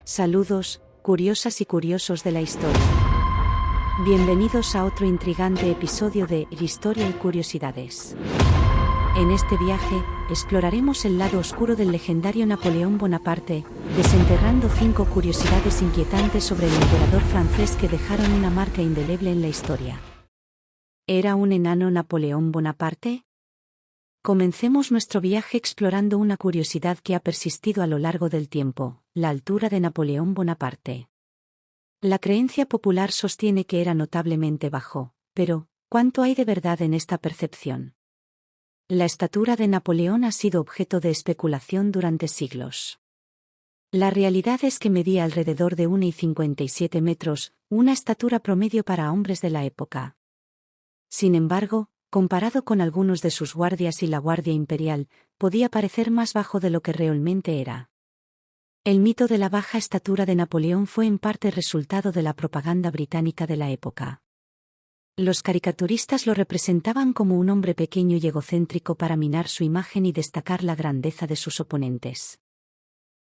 Saludos, curiosas y curiosos de la historia. Bienvenidos a otro intrigante episodio de Historia y Curiosidades. En este viaje, exploraremos el lado oscuro del legendario Napoleón Bonaparte, desenterrando 5 curiosidades inquietantes sobre el emperador francés que dejaron una marca indeleble en la historia. ¿Era un enano Napoleón Bonaparte? Comencemos nuestro viaje explorando una curiosidad que ha persistido a lo largo del tiempo: la altura de Napoleón Bonaparte. La creencia popular sostiene que era notablemente bajo, pero ¿cuánto hay de verdad en esta percepción? La estatura de Napoleón ha sido objeto de especulación durante siglos. La realidad es que medía alrededor de 1,57 metros, una estatura promedio para hombres de la época. Sin embargo, comparado con algunos de sus guardias y la Guardia Imperial, podía parecer más bajo de lo que realmente era. El mito de la baja estatura de Napoleón fue en parte resultado de la propaganda británica de la época. Los caricaturistas lo representaban como un hombre pequeño y egocéntrico para minar su imagen y destacar la grandeza de sus oponentes.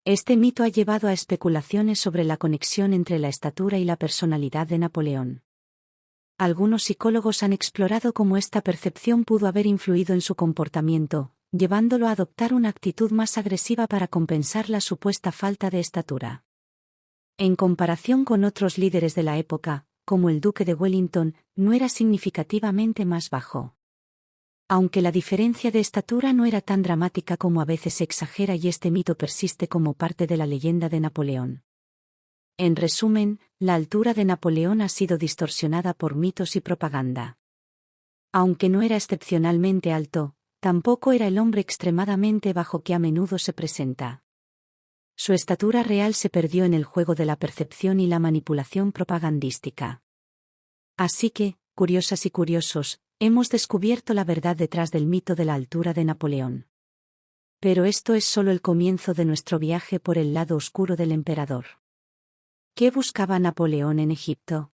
Este mito ha llevado a especulaciones sobre la conexión entre la estatura y la personalidad de Napoleón. Algunos psicólogos han explorado cómo esta percepción pudo haber influido en su comportamiento, llevándolo a adoptar una actitud más agresiva para compensar la supuesta falta de estatura. En comparación con otros líderes de la época, como el duque de Wellington, no era significativamente más bajo. Aunque la diferencia de estatura no era tan dramática como a veces se exagera, y este mito persiste como parte de la leyenda de Napoleón. En resumen, la altura de Napoleón ha sido distorsionada por mitos y propaganda. Aunque no era excepcionalmente alto, tampoco era el hombre extremadamente bajo que a menudo se presenta. Su estatura real se perdió en el juego de la percepción y la manipulación propagandística. Así que, curiosas y curiosos, hemos descubierto la verdad detrás del mito de la altura de Napoleón. Pero esto es solo el comienzo de nuestro viaje por el lado oscuro del emperador. ¿Qué buscaba Napoleón en Egipto?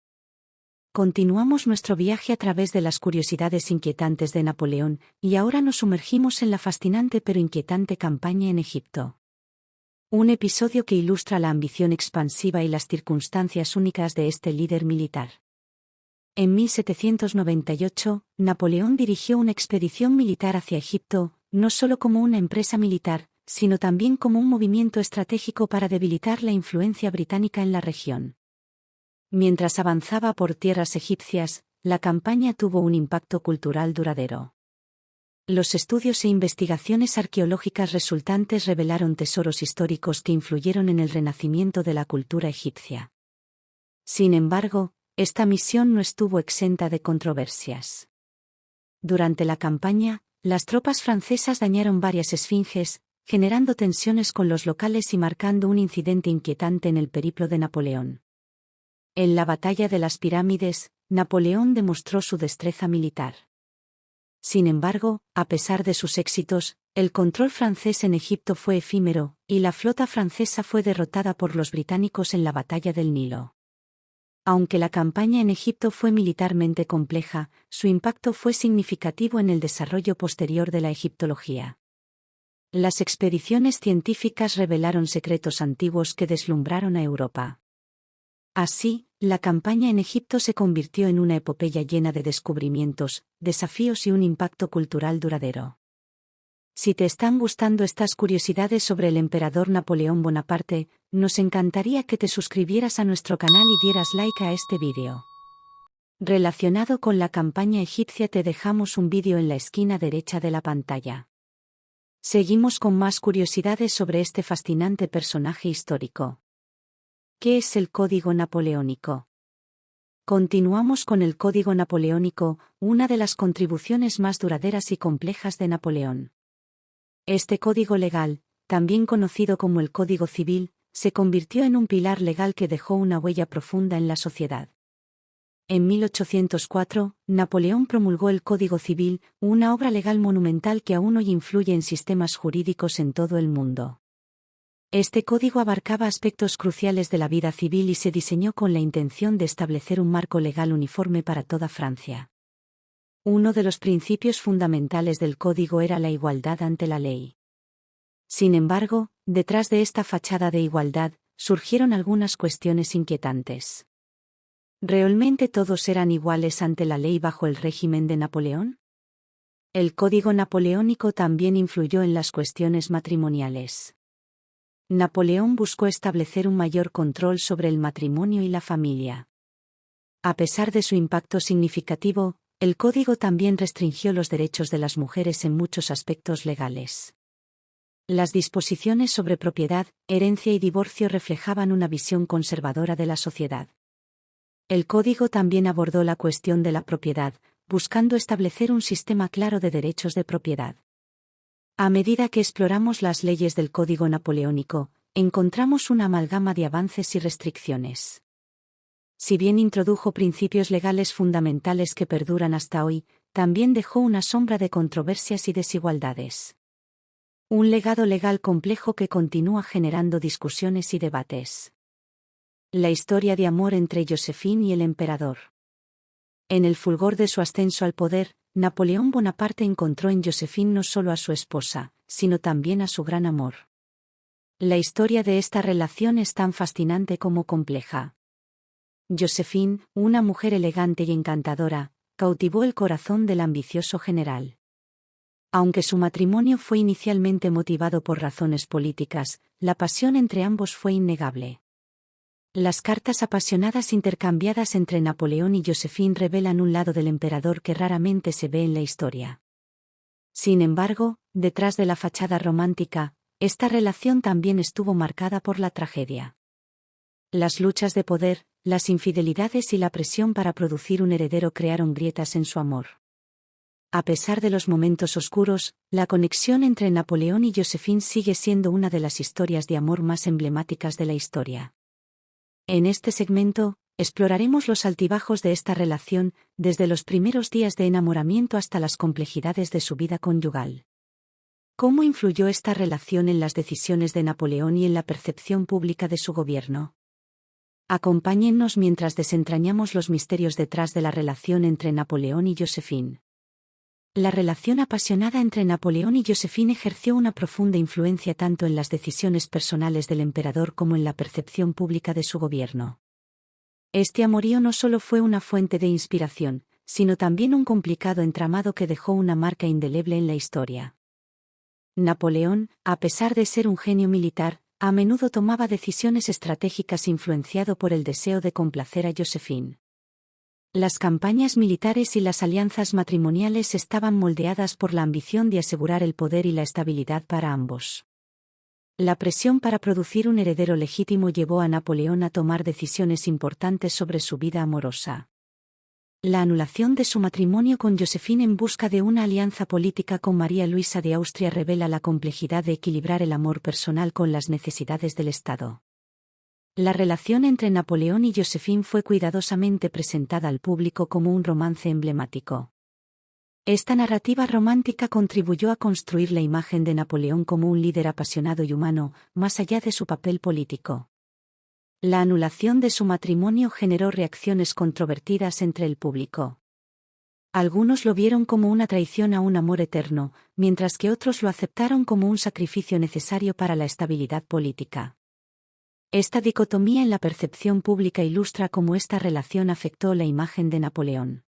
Continuamos nuestro viaje a través de las curiosidades inquietantes de Napoleón, y ahora nos sumergimos en la fascinante pero inquietante campaña en Egipto. Un episodio que ilustra la ambición expansiva y las circunstancias únicas de este líder militar. En 1798, Napoleón dirigió una expedición militar hacia Egipto, no solo como una empresa militar, sino también como un movimiento estratégico para debilitar la influencia británica en la región. Mientras avanzaba por tierras egipcias, la campaña tuvo un impacto cultural duradero. Los estudios e investigaciones arqueológicas resultantes revelaron tesoros históricos que influyeron en el renacimiento de la cultura egipcia. Sin embargo, esta misión no estuvo exenta de controversias. Durante la campaña, las tropas francesas dañaron varias esfinges, generando tensiones con los locales y marcando un incidente inquietante en el periplo de Napoleón. En la batalla de las pirámides, Napoleón demostró su destreza militar. Sin embargo, a pesar de sus éxitos, el control francés en Egipto fue efímero, y la flota francesa fue derrotada por los británicos en la batalla del Nilo. Aunque la campaña en Egipto fue militarmente compleja, su impacto fue significativo en el desarrollo posterior de la egiptología. Las expediciones científicas revelaron secretos antiguos que deslumbraron a Europa. Así, la campaña en Egipto se convirtió en una epopeya llena de descubrimientos, desafíos y un impacto cultural duradero. Si te están gustando estas curiosidades sobre el emperador Napoleón Bonaparte, nos encantaría que te suscribieras a nuestro canal y dieras like a este vídeo. Relacionado con la campaña egipcia, te dejamos un vídeo en la esquina derecha de la pantalla. Seguimos con más curiosidades sobre este fascinante personaje histórico. ¿Qué es el Código Napoleónico? Continuamos con el Código Napoleónico, una de las contribuciones más duraderas y complejas de Napoleón. Este código legal, también conocido como el Código Civil, se convirtió en un pilar legal que dejó una huella profunda en la sociedad. En 1804, Napoleón promulgó el Código Civil, una obra legal monumental que aún hoy influye en sistemas jurídicos en todo el mundo. Este código abarcaba aspectos cruciales de la vida civil y se diseñó con la intención de establecer un marco legal uniforme para toda Francia. Uno de los principios fundamentales del código era la igualdad ante la ley. Sin embargo, detrás de esta fachada de igualdad, surgieron algunas cuestiones inquietantes. ¿Realmente todos eran iguales ante la ley bajo el régimen de Napoleón? El Código Napoleónico también influyó en las cuestiones matrimoniales. Napoleón buscó establecer un mayor control sobre el matrimonio y la familia. A pesar de su impacto significativo, el código también restringió los derechos de las mujeres en muchos aspectos legales. Las disposiciones sobre propiedad, herencia y divorcio reflejaban una visión conservadora de la sociedad. El código también abordó la cuestión de la propiedad, buscando establecer un sistema claro de derechos de propiedad. A medida que exploramos las leyes del Código Napoleónico, encontramos una amalgama de avances y restricciones. Si bien introdujo principios legales fundamentales que perduran hasta hoy, también dejó una sombra de controversias y desigualdades. Un legado legal complejo que continúa generando discusiones y debates. La historia de amor entre Joséphine y el emperador. En el fulgor de su ascenso al poder, Napoleón Bonaparte encontró en Joséphine no solo a su esposa, sino también a su gran amor. La historia de esta relación es tan fascinante como compleja. Joséphine, una mujer elegante y encantadora, cautivó el corazón del ambicioso general. Aunque su matrimonio fue inicialmente motivado por razones políticas, la pasión entre ambos fue innegable. Las cartas apasionadas intercambiadas entre Napoleón y Joséphine revelan un lado del emperador que raramente se ve en la historia. Sin embargo, detrás de la fachada romántica, esta relación también estuvo marcada por la tragedia. Las luchas de poder, las infidelidades y la presión para producir un heredero crearon grietas en su amor. A pesar de los momentos oscuros, la conexión entre Napoleón y Joséphine sigue siendo una de las historias de amor más emblemáticas de la historia. En este segmento, exploraremos los altibajos de esta relación, desde los primeros días de enamoramiento hasta las complejidades de su vida conyugal. ¿Cómo influyó esta relación en las decisiones de Napoleón y en la percepción pública de su gobierno? Acompáñennos mientras desentrañamos los misterios detrás de la relación entre Napoleón y Joséphine. La relación apasionada entre Napoleón y Joséphine ejerció una profunda influencia tanto en las decisiones personales del emperador como en la percepción pública de su gobierno. Este amorío no solo fue una fuente de inspiración, sino también un complicado entramado que dejó una marca indeleble en la historia. Napoleón, a pesar de ser un genio militar, a menudo tomaba decisiones estratégicas influenciado por el deseo de complacer a Joséphine. Las campañas militares y las alianzas matrimoniales estaban moldeadas por la ambición de asegurar el poder y la estabilidad para ambos. La presión para producir un heredero legítimo llevó a Napoleón a tomar decisiones importantes sobre su vida amorosa. La anulación de su matrimonio con Joséphine en busca de una alianza política con María Luisa de Austria revela la complejidad de equilibrar el amor personal con las necesidades del Estado. La relación entre Napoleón y Joséphine fue cuidadosamente presentada al público como un romance emblemático. Esta narrativa romántica contribuyó a construir la imagen de Napoleón como un líder apasionado y humano, más allá de su papel político. La anulación de su matrimonio generó reacciones controvertidas entre el público. Algunos lo vieron como una traición a un amor eterno, mientras que otros lo aceptaron como un sacrificio necesario para la estabilidad política. Esta dicotomía en la percepción pública ilustra cómo esta relación afectó la imagen de Napoleón.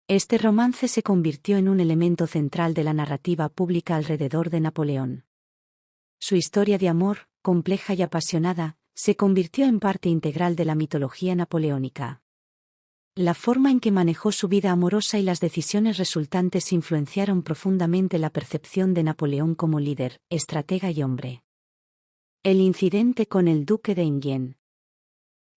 Este romance se convirtió en un elemento central de la narrativa pública alrededor de Napoleón. Su historia de amor, compleja y apasionada, se convirtió en parte integral de la mitología napoleónica. La forma en que manejó su vida amorosa y las decisiones resultantes influenciaron profundamente la percepción de Napoleón como líder, estratega y hombre. El incidente con el duque de Enghien.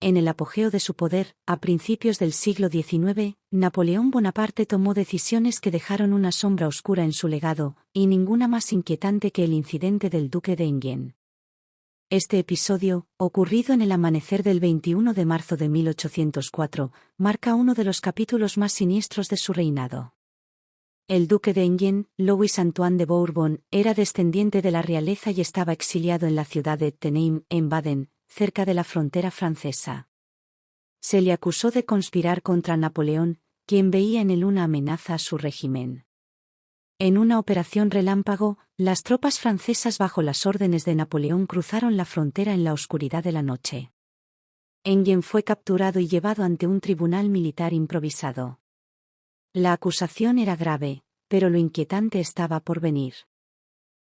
En el apogeo de su poder, a principios del siglo XIX, Napoleón Bonaparte tomó decisiones que dejaron una sombra oscura en su legado, y ninguna más inquietante que el incidente del duque de Enghien. Este episodio, ocurrido en el amanecer del 21 de marzo de 1804, marca uno de los capítulos más siniestros de su reinado. El duque de Enghien, Louis Antoine de Bourbon, era descendiente de la realeza y estaba exiliado en la ciudad de Tenheim, en Baden, cerca de la frontera francesa. Se le acusó de conspirar contra Napoleón, quien veía en él una amenaza a su régimen. En una operación relámpago, Las tropas francesas bajo las órdenes de Napoleón cruzaron la frontera en la oscuridad de la noche. Enghien fue capturado y llevado ante un tribunal militar improvisado. La acusación era grave, pero lo inquietante estaba por venir.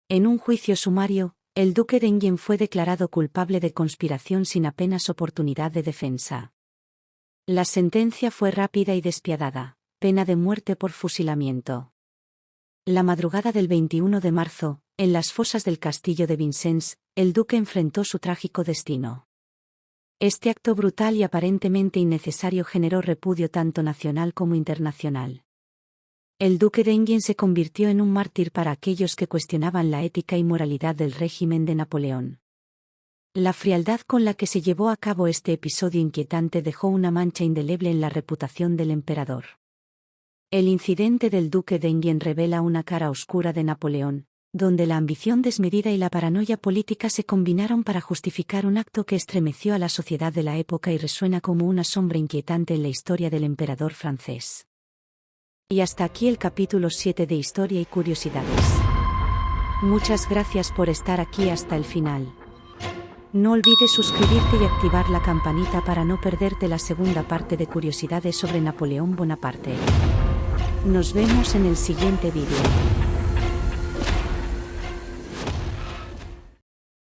En un juicio sumario, el duque de Enghien fue declarado culpable de conspiración sin apenas oportunidad de defensa. La sentencia fue rápida y despiadada, pena de muerte por fusilamiento. La madrugada del 21 de marzo, en las fosas del castillo de Vincennes, el duque enfrentó su trágico destino. Este acto brutal y aparentemente innecesario generó repudio tanto nacional como internacional. El duque de Enghien se convirtió en un mártir para aquellos que cuestionaban la ética y moralidad del régimen de Napoleón. La frialdad con la que se llevó a cabo este episodio inquietante dejó una mancha indeleble en la reputación del emperador. El incidente del duque de Enghien revela una cara oscura de Napoleón, donde la ambición desmedida y la paranoia política se combinaron para justificar un acto que estremeció a la sociedad de la época y resuena como una sombra inquietante en la historia del emperador francés. Y hasta aquí el capítulo 7 de Historia y Curiosidades. Muchas gracias por estar aquí hasta el final. No olvides suscribirte y activar la campanita para no perderte la segunda parte de curiosidades sobre Napoleón Bonaparte. Nos vemos en el siguiente vídeo.